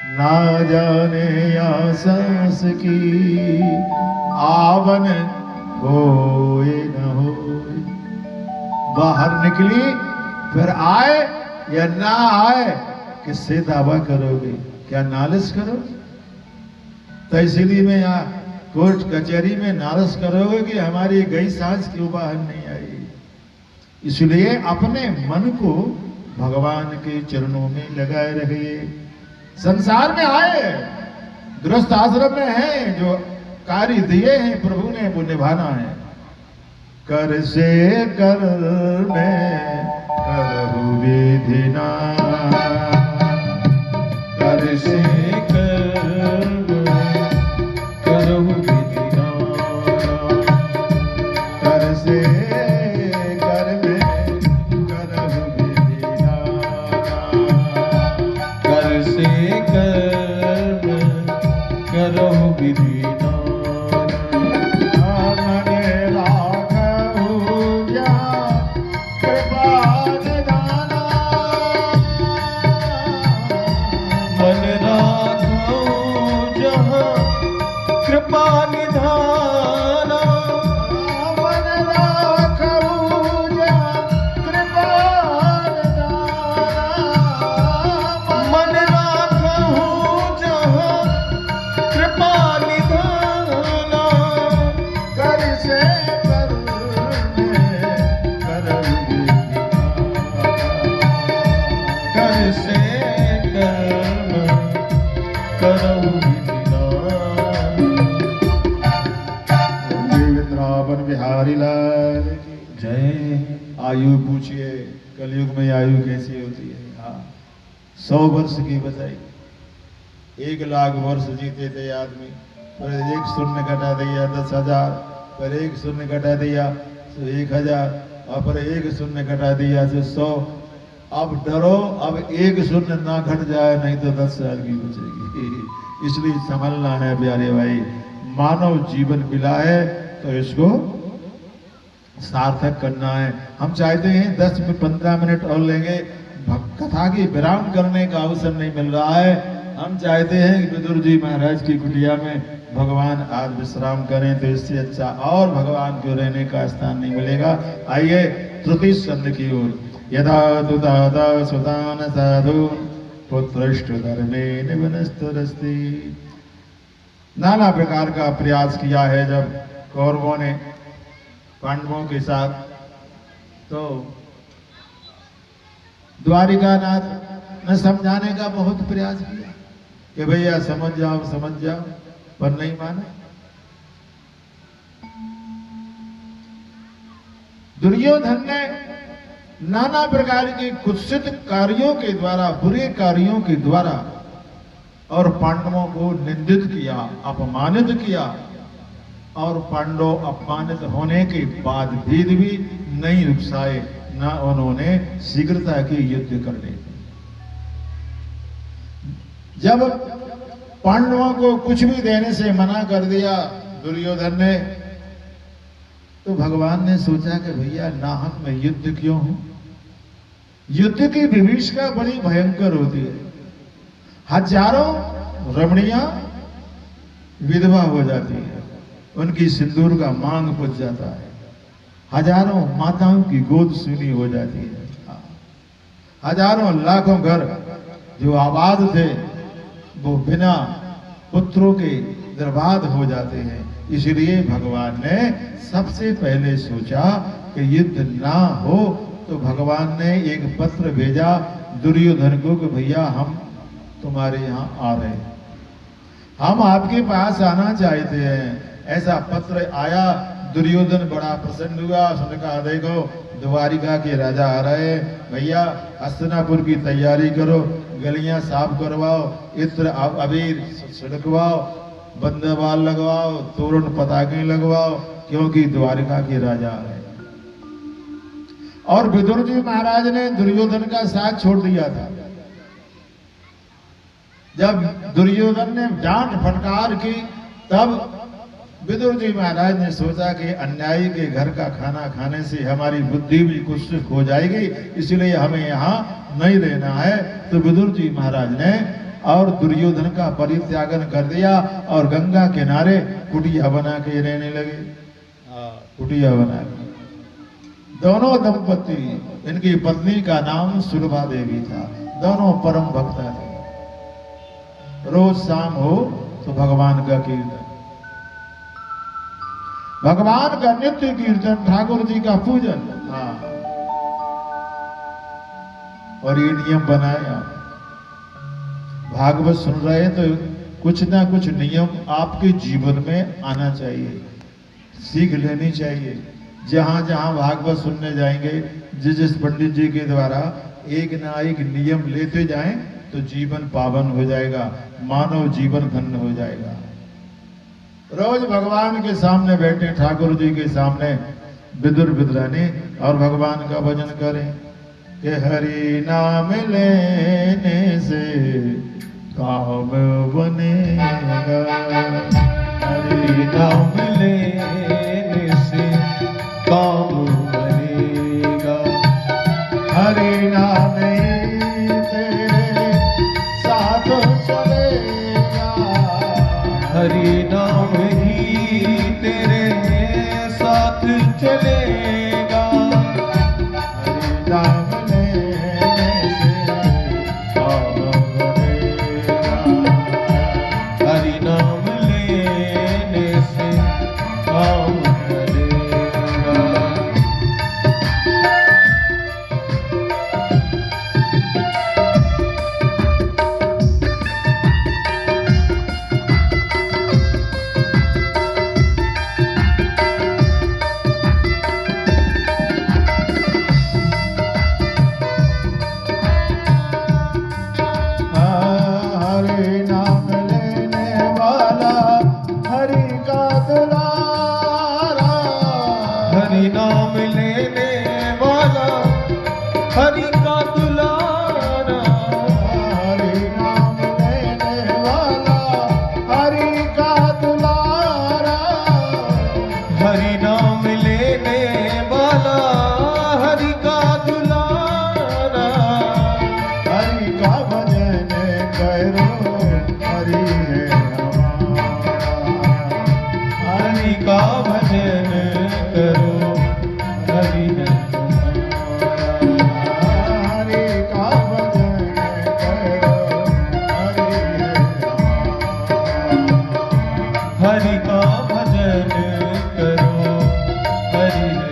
ना जाने आसास की आवन होए न होए। बाहर निकली फिर आए या ना आए, किससे दावा करोगे? क्या नालिश करोगे? तहसीली में या कोर्ट कचहरी में नालिश करोगे कि हमारी गई सांस क्यों बाहर नहीं आई? इसलिए अपने मन को भगवान के चरणों में लगाए रखिए। संसार में आए, गृहस्थ आश्रम में हैं, जो कार्य दिए हैं प्रभु ने वो निभाना है। कर से कर में करहु विधि नाम, कर से कर में करहु विधि नाम, कर से कर में करहु विधि नाम, कर से कर में करहु विधि नाम। बिहारी लाल की जय। आयु पूछिए कलयुग में आयु कैसी होती है? हाँ, 100 वर्ष की बताई, 1 लाख वर्ष जीते थे आदमी, पर एक शून्य घटा दिया 10,000, पर एक शून्य घटा दिया तो 1,000, और पर एक शून्य घटा दिया तो 100। अब डरो, अब एक शून्य ना घट जाए, नहीं तो 10 साल की बचेगी। इसलिए संभलना है प्यारे भाई। मानव जीवन मिला है तो इसको सार्थक करना है। हम चाहते हैं 10 में 15 मिनट और लेंगे, कथा की विराम करने का अवसर नहीं मिल रहा है। हम चाहते हैं कि विदुर जी महाराज की कुटिया में भगवान आज विश्राम करें, तो इससे अच्छा और भगवान को रहने का स्थान नहीं मिलेगा। आइए तृतीय स्कंद की ओर। यदा तु दादा सुतान साधु पुत्रष्ट धर्मे निवनस्तरस्ति। नाना प्रकार का प्रयास किया है जब कौरवों ने पांडवों के साथ, तो द्वारिकानाथ ने समझाने का बहुत प्रयास किया कि भैया समझ जाओ, पर नहीं माने। दुर्योधन ने नाना प्रकार के कुत्सित कार्यों के द्वारा, बुरे कार्यों के द्वारा और पांडवों को निंदित किया, अपमानित किया, और पांडव अपमानित होने के बाद भी नहीं रुकसाए, ना उन्होंने शीघ्रता के युद्ध करने। जब पांडवों को कुछ भी देने से मना कर दिया दुर्योधन ने, तो भगवान ने सोचा कि भैया नाहक में युद्ध क्यों हो? युद्ध की विभीषिका बड़ी भयंकर होती है। हजारों रमणियां विधवा हो जाती है, उनकी सिंदूर का मांग बुझ जाता है, हजारों माताओं की गोद सूनी हो जाती है, हजारों लाखों घर जो आबाद थे वो बिना पुत्रों के बर्बाद हो जाते हैं। इसलिए भगवान ने सबसे पहले सोचा कि युद्ध ना हो, तो भगवान ने एक पत्र भेजा दुर्योधन को कि भैया हम तुम्हारे यहाँ आ रहे हैं, हम आपके पास आना चाहते हैं। ऐसा पत्र आया। दुर्योधन बड़ा प्रसन्न हुआ, उसने कहा देखो द्वारिका के राजा आ रहे हैं, भैया हस्तिनापुर की तैयारी करो, गलियां साफ करवाओ, इत्र अबीर छिड़कवाओ, बंदबाल लगवाओ, तोरण पताके लगवाओ, क्योंकि द्वारिका के राजा आ रहे हैं। और विदुर जी महाराज ने दुर्योधन का साथ छोड़ दिया था। जब दुर्योधन ने डांट फटकार की, तब विदुर जी महाराज ने सोचा कि अन्यायी के घर का खाना खाने से हमारी बुद्धि भी कुछ हो जाएगी, इसलिए हमें यहाँ नहीं रहना है। तो विदुर जी महाराज ने और दुर्योधन का परित्यागन कर दिया और गंगा किनारे कुटिया बना के रहने लगे। कुटिया बना के दोनों दंपति, इनकी पत्नी का नाम सुलभा देवी था, दोनों परम भक्ता थे। रोज शाम हो तो भगवान का कीर्तन, भगवान का नित्य कीर्तन, ठाकुर जी का पूजन। हाँ, और ये नियम बनाया। भागवत सुन रहे हैं तो कुछ ना कुछ नियम आपके जीवन में आना चाहिए, सीख लेनी चाहिए। जहां जहां भागवत सुनने जाएंगे, जिस पंडित जी के द्वारा एक ना एक नियम लेते जाएं तो जीवन पावन हो जाएगा, मानव जीवन धन्य हो जाएगा। रोज भगवान के सामने बैठे, ठाकुर जी के सामने विदुर विद्रानी और भगवान का भजन करें कि हरि नाम लेने से काम बनेगा, हरि नाम लेने से काम बनेगा, हरि नाम ही तेरे साथ चलेगा, हरि नाम ही तेरे साथ चलेगा, हरि नाम लेने से काम बनेगा, हरि नाम लेने से काम बनेगा। हरि नाम लेने वाला हरि का दुलारा, हरि नाम लेने वाला हरि का दुलारा, हरि नाम लेने वाला हरि का दुलारा, हरि नाम लेने वाला हरि का दुलारा, हरि का भजन करो हरि है हमारा, हरि का भजन करो हरि है हमारा, हरि का भजन करो हरि है हमारा, हरि का भजन करो हरि है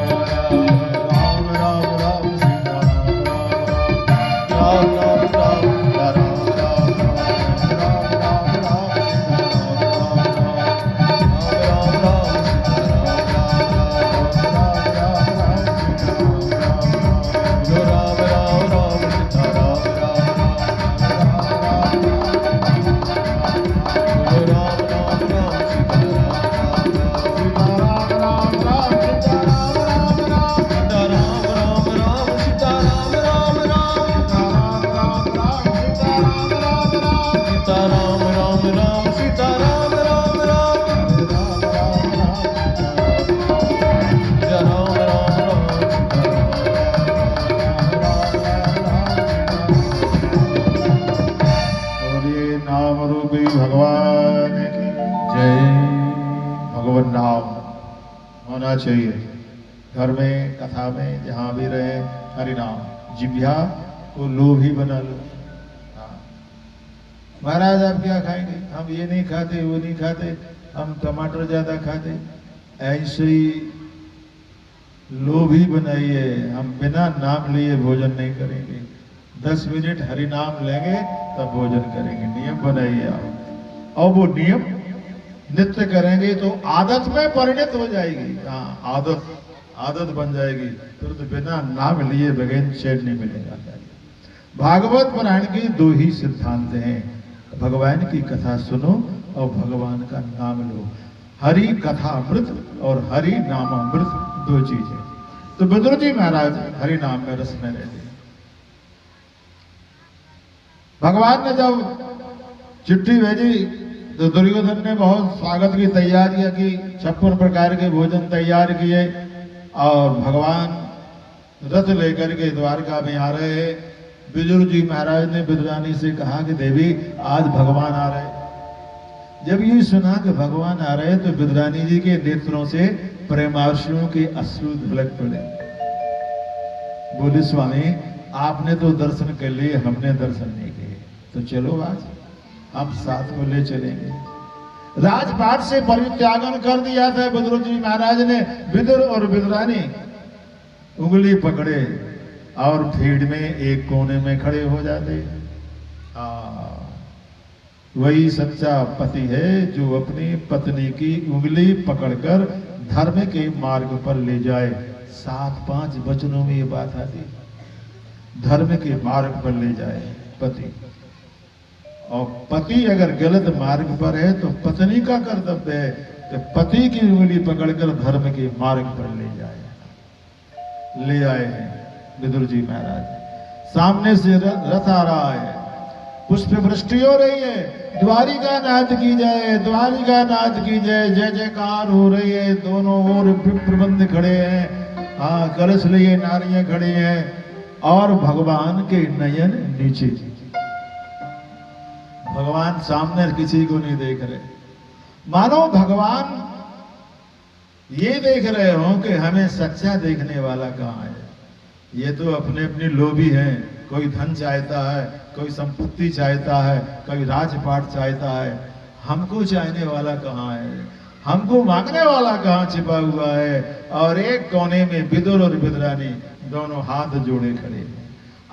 हमारा। राम राम राम सीता राम राम राम राम राम राम राम राम राम राम जो राम राम राम सीता राम राम जो राम राम राम सीता राम राम सीता राम राम राम सीता राम राम राम सीता राम राम राम सीता राम राम राम जय राम राम राम और ये नाम रूपी भगवान की जय भगवान नाम होना चाहिए। घर में, कथा में, जहाँ भी रहे हरि नाम, जिभ्या को लोभी बना लो। हाँ। महाराज आप क्या खाएंगे? हम ये नहीं खाते, वो नहीं खाते, हम टमाटर ज्यादा खाते। ऐसे ही लोभी बनाइए, हम बिना नाम लिए भोजन नहीं करेंगे। 10 मिनट हरि नाम लेंगे तब भोजन करेंगे। नियम बनाइए आप, और वो नियम नित्य करेंगे तो आदत में परिणत हो जाएगी। हाँ, आदत बन जाएगी, फिर तो बिना नाम लिए बगैर चैन नहीं मिलेगा। भागवत पुराण की 2 ही सिद्धांत हैं, भगवान की कथा सुनो और भगवान का नाम लो। हरि कथा अमृत और हरि नाम अमृत 2 चीजें। तो विदुर जी महाराज हरि नाम में रस में रहते। भगवान ने जब चिट्ठी भेजी तो दुर्योधन ने बहुत स्वागत की तैयारियां की, 56 प्रकार के भोजन तैयार किए और भगवान रथ लेकर के द्वारका में आ रहे हैं। बिदुर जी महाराज ने बिदुरानी से कहा कि देवी आज भगवान आ रहे। जब ये सुना कि भगवान आ रहे तो बिदुरानी जी के नेत्रों से प्रेमाश्रुओं के अश्रु ढलक पड़े। बोले स्वामी आपने तो दर्शन कर लिए, हमने दर्शन नहीं किए, तो चलो आज हम साथ को ले चलेंगे। राजपाट से परित्यागन कर दिया था बिदुर जी महाराज ने। बिदुर और बिदुरानी उंगली पकड़े और भीड़ में एक कोने में खड़े हो जाते। वही सच्चा पति है जो अपनी पत्नी की उंगली पकड़कर धर्म के मार्ग पर ले जाए। 7-5 वचनों में ये बात आती, धर्म के मार्ग पर ले जाए पति। और पति अगर गलत मार्ग पर है तो पत्नी का कर्तव्य है कि पति की उंगली पकड़कर धर्म के मार्ग पर ले जाए। ले आए हैं बिदुर जी महाराज। सामने से रथ आ रहा है, पुष्प वृष्टि हो रही है। द्वारिका नाथ की जय, द्वारिका नाथ की जय, जय जयकार हो रही है। दोनों ओर प्रबंध खड़े हैं, हाँ कलश लिए नारियां खड़ी हैं और भगवान के नयन नीचे। भगवान सामने किसी को नहीं देख रहे, मानो भगवान ये देख रहे हो कि हमें सच्चा देखने वाला कहाँ है। ये तो अपने अपने लोभी हैं, कोई धन चाहता है, कोई संपत्ति चाहता है, कोई राजपाट चाहता है। हमको चाहने वाला कहाँ है, हमको मांगने वाला कहाँ छिपा हुआ है। और एक कोने में बिदुर और बिदुरानी दोनों हाथ जोड़े खड़े हैं।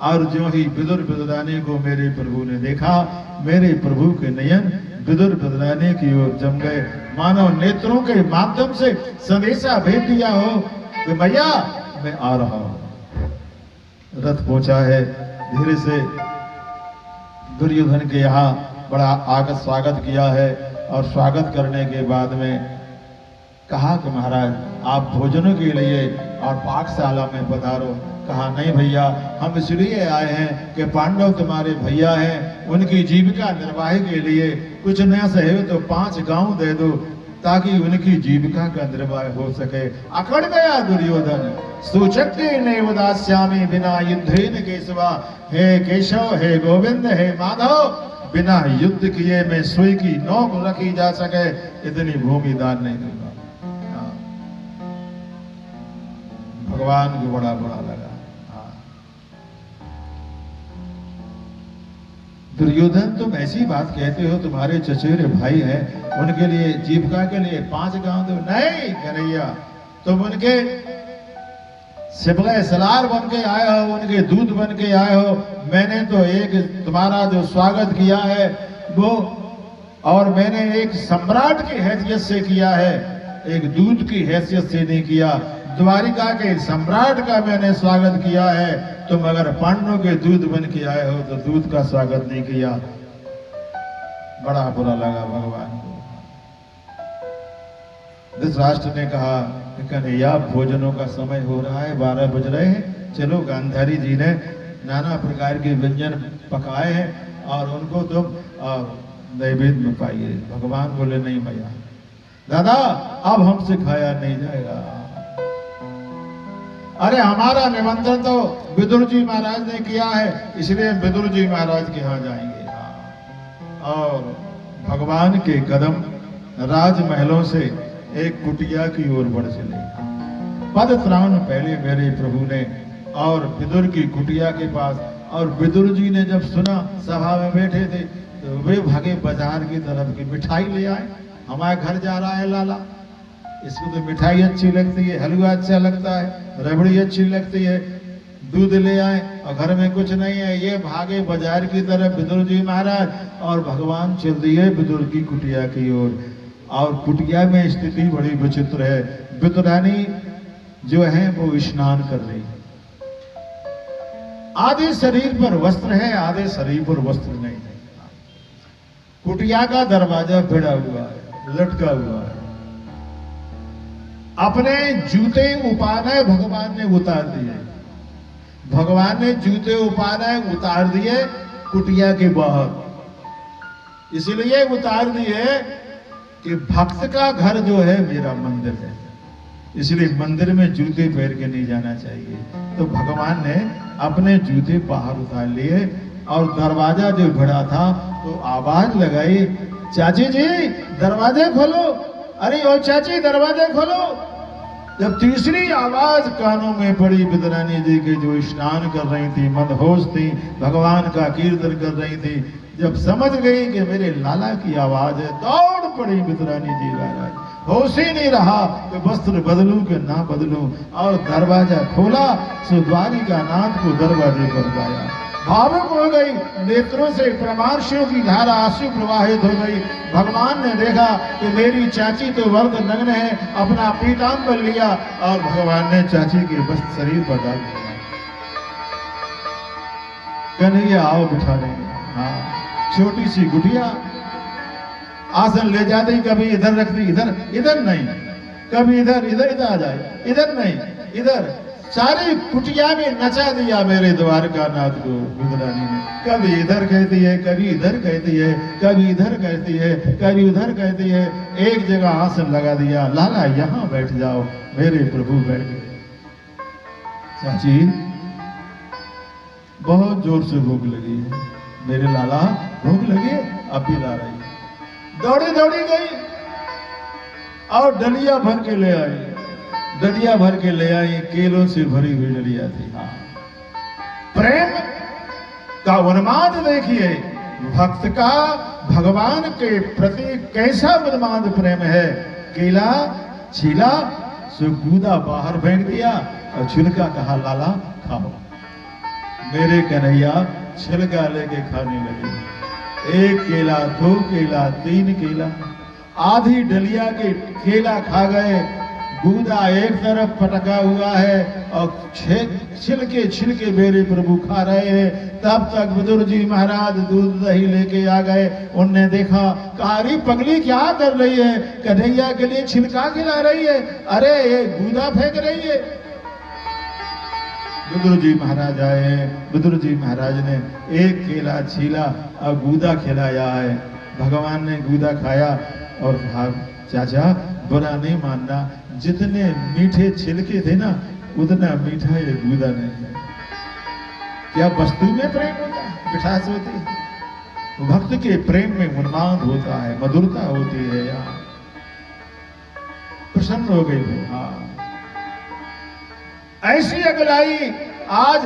और जो ही बिदुर बिदुरानी को मेरे प्रभु ने देखा, मेरे प्रभु के नयन बिदुर बिदुरानी की ओर जम गए, मानो नेत्रों के माध्यम से संदेशा भेज दिया हो कि भैया मैं आ रहा हूं। रथ पहुंचा है धीरे से। दुर्योधन के यहाँ बड़ा आगत स्वागत किया है और स्वागत करने के बाद में कहा कि महाराज आप भोजनों के लिए और पाठशाला में पधारो। कहा नहीं भैया, हम इसलिए आए हैं कि पांडव तुम्हारे भैया हैं, उनकी जीविका निर्वाह के लिए कुछ न सहे तो 5 गांव दे दो ताकि उनकी जीविका का निर्वाह हो सके। अकड़ गया दुर्योधन, सुचक्रे ने उदास्यामी बिना युद्धेन केशवा। हे केशव, हे गोविंद, हे माधव, बिना युद्ध किए मैं सुई की नोक रखी जा सके इतनी भूमि दान नहीं दूंगा। भगवान को बड़ा बुरा लगा। दुर्योधन तुम ऐसी बात कहते हो, तुम्हारे चचेरे भाई हैं, उनके लिए जीविका के लिए 5 गांव दो। नहीं कन्हैया, तुम उनके सिपले सलार बन के आए हो, उनके दूत बन के आए हो। मैंने तो एक तुम्हारा जो स्वागत किया है वो, और मैंने एक सम्राट की हैसियत से किया है, एक दूत की हैसियत से नहीं किया। द्वारिका के सम्राट का मैंने स्वागत किया है, तुम अगर पांडवों के दूत बन के आए हो तो दूत का स्वागत नहीं किया। बड़ा बुरा लगा भगवान को। धृतराष्ट्र ने कहा कन्हैया भोजनों का समय हो रहा है, 12 बज रहे हैं, चलो गांधारी जी ने नाना प्रकार के व्यंजन पकाए हैं और उनको तुम नैवेद्य में पाइए। भगवान बोले नहीं भैया दादा अब हमसे खाया नहीं जाएगा। अरे हमारा निमंत्रण तो बिदुर जी महाराज ने किया है, इसलिए बिदुर जी महाराज के यहाँ जाएंगे। और भगवान के कदम राजमहलों से एक कुटिया की ओर बढ़ चले। पद त्राण पहले मेरे प्रभु ने और बिदुर की कुटिया के पास। और बिदुर जी ने जब सुना सभा में बैठे थे तो वे भागे बाजार की तरफ की मिठाई ले आए। हमारे घर जा रहा है लाला, इसको तो मिठाई अच्छी लगती है, हलवा अच्छा लगता है, रबड़ी अच्छी लगती है, दूध ले आए और घर में कुछ नहीं है। ये भागे बाजार की तरफ बिदुर जी महाराज और भगवान चल दिए बिदुर की कुटिया की ओर। और कुटिया में स्थिति बड़ी विचित्र है। बिदुरानी जो है वो स्नान कर रही है, आधे शरीर पर वस्त्र है, आधे शरीर पर वस्त्र नहीं है। कुटिया का दरवाजा भिड़ा हुआ है, लटका हुआ है। अपने जूते उपाने भगवान ने उतार दिए, भगवान ने जूते उपाने उतार दिए कुटिया के बाहर। इसलिए उतार दिए कि भक्त का घर जो है मेरा मंदिर है, इसलिए मंदिर में जूते पहन के नहीं जाना चाहिए। तो भगवान ने अपने जूते बाहर उतार लिए और दरवाजा जो भरा था तो आवाज लगाई, चाची जी दरवाजे खोलो, अरे ओ चाची दरवाजे खोलो। जब तीसरी आवाज कानों में पड़ी विद्रानी जी के, जो स्नान कर रही थी, मदहोश थी, भगवान का कीर्तन कर रही थी, जब समझ गई कि मेरे लाला की आवाज है, दौड़ पड़ी विद्रानी जी महाराज। होश ही नहीं रहा कि वस्त्र बदलूं कि ना बदलूं, और दरवाजा खोला सो द्वारिका नाथ को दरवाजे पर पाया। भावुक हो गई, नेत्रों से प्रमार्शियों की धारा आंसू प्रवाहित हो गई। भगवान ने देखा कि मेरी चाची तो वर्द नग्न है, अपना पीतांबर लिया और भगवान ने चाची के वस्त्र शरीर पर डाल दिया। कन्हैया आओ बिठा लेंगे। हाँ, छोटी सी गुटिया आसन ले जाते ही कभी इधर रखती, इधर इधर नहीं, कभी इधर इधर इधर आ जाए, इधर नहीं इधर, सारी कुटिया में नचा दिया मेरे द्वारका नाथ को विद्रानी ने। कभी इधर कहती है, कभी इधर कहती है, कभी इधर कहती है, कभी उधर कहती है। एक जगह आसन लगा दिया, लाला यहाँ बैठ जाओ, मेरे प्रभु बैठ गए। चाची बहुत जोर से भूख लगी है, मेरे लाला भूख लगी, अब भी ला रही। दौड़ी दौड़ी गई और डलिया भर के ले आई, डलिया भर के ले आई, केलों से भरी हुई डलिया थी। हाँ, प्रेम का उन्माद देखिए, भक्त का भगवान के प्रति कैसा उन्माद प्रेम है। केला छीला सो गूदा बाहर फेंक दिया और छिलका कहा लाला खाओ। मेरे कन्हैया छिलका लेके खाने लगे। एक केला, दो केला, तीन केला, आधी डलिया के केला खा गए। गूदा एक तरफ पटका हुआ है और छिलके छिलके मेरे प्रभु खा रहे हैं। तब तक विदुर जी महाराज दूध दही लेके आ गए। उनने देखा, कारी पगली क्या कर रही है, कन्हैया के लिए छिलका खिला रही है, अरे ये गूदा फेंक रही है। विदुर जी महाराज आए, विदुर जी महाराज ने एक केला छीला और गूदा खिलाया है। भगवान ने गूदा खाया और कहा, चाचा बुरा नहीं मानना, जितने मीठे छिलके थे ना उतना मीठा ये गूदा नहीं है। क्या वस्तु में प्रेम होता है, मिठास होती है। भक्त के प्रेम में उन्माद होता है, मधुरता होती है। यहाँ प्रसन्न हो गई वो। हाँ, ऐसी अगलाई आज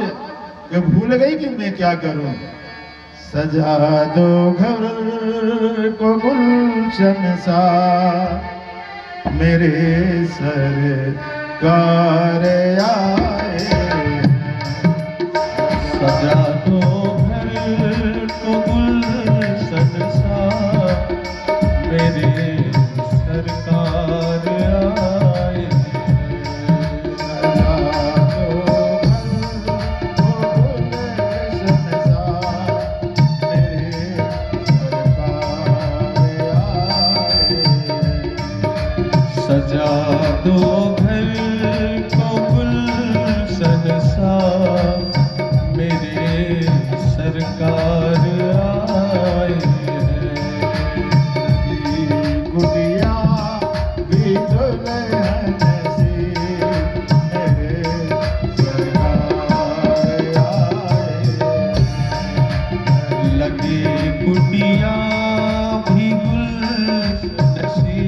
जब भूल गई कि मैं क्या करूं। सजा दो घर को गुलशन सा, मेरे सरकार आए। सजा दो घर को गुलशन सा, मेरे सरकार आए। सजा दो घर को गुलशन सा, मेरे सरकार आए। गुड़िया भी दुल्हन सी, मेरे सरकार आए। लगी गुड़िया भी गुलशन सी,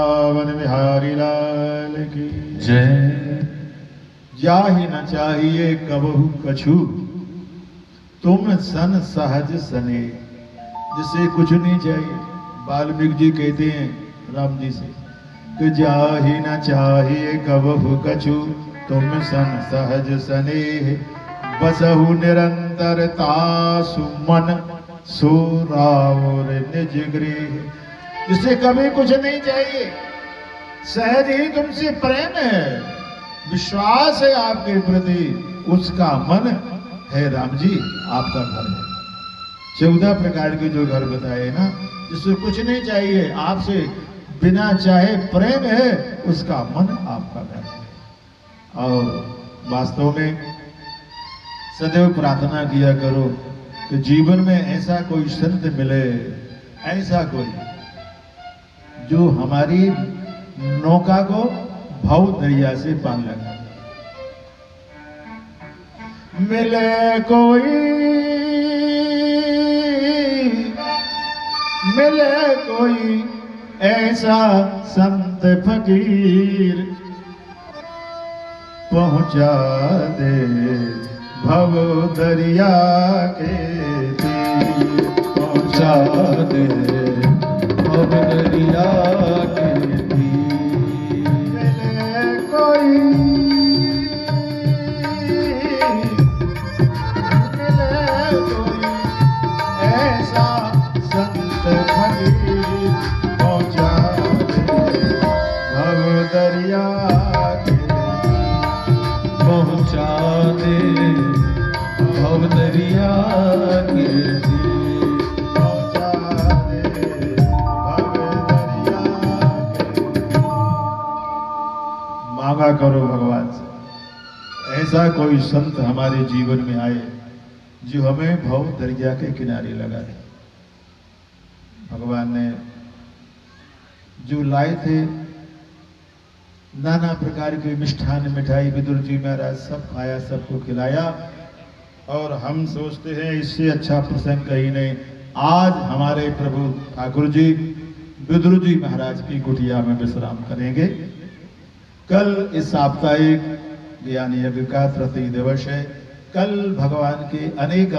वृंदावन बिहारी लाल की जय। जाहि न चाहिए कबहु कछु, तुम सन सहज सने। जिसे कुछ नहीं चाहिए, वाल्मीकि जी कहते हैं राम जी से कि जाहि न चाहिए कबहु कछु, तुम सन सहज सने। बसहु निरंतर तासु मन, सो रावर निज गृह। जिसे कभी कुछ नहीं चाहिए, सहज ही तुमसे प्रेम है, विश्वास है आपके प्रति, उसका मन है राम जी आपका घर है। 14 प्रकार के जो घर बताए ना, जिससे कुछ नहीं चाहिए, आपसे बिना चाहे प्रेम है, उसका मन आपका घर है। और वास्तव में सदैव प्रार्थना किया करो कि जीवन में ऐसा कोई संत मिले, ऐसा कोई जो हमारी नौका को भव दरिया से पार लगा। मिले कोई, मिले कोई ऐसा संत फकीर, पहुंचा दे भव दरिया के तीर। पहुंचा दे भव दरिया के तीर। मिले कोई, मिले कोई ऐसा संत फकीर, पहुंचा दे भव दरिया के तीर। पहुंचा दे भव दरिया के तीर। पहुंचा दे भव दरिया के तीर। मांगा करो भगवान से, ऐसा कोई संत हमारे जीवन में आए जो हमें भव दरिया के किनारे लगा दे। भगवान ने जो लाए थे नाना प्रकार के मिष्ठान मिठाई, विदुर जी महाराज सब खाया, सबको खिलाया, और हम सोचते हैं इससे अच्छा प्रसंग कहीं नहीं। आज हमारे प्रभु ठाकुर जी विदुर जी महाराज की कुटिया में विश्राम करेंगे। कल इस साप्ताहिक ज्ञान यज्ञ का तृतीय दिवस है। कल भगवान के अनेक